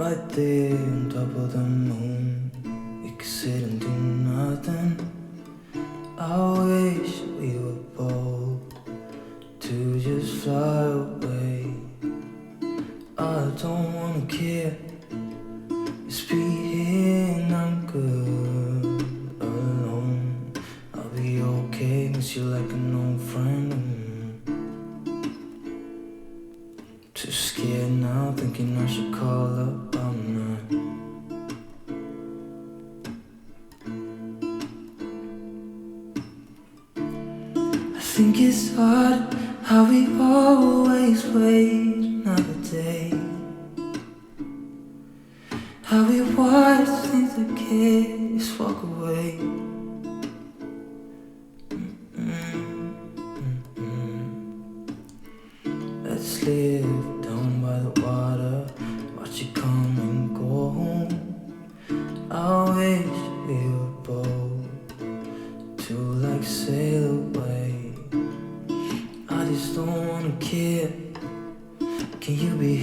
right there on top of the moon. We could sit and do nothing. I wish we were bold to just fly away. I don't wanna care, just be here and I'm good alone. I'll be okay, miss you like an old friend. Too scared now, thinking I should call up all night. I think it's hard how we always wait another day, how we watch things that kids walk away. Let's live down by the water, watch it come and go home. I wish we were bold to like sail away. I just don't wanna care. Can you be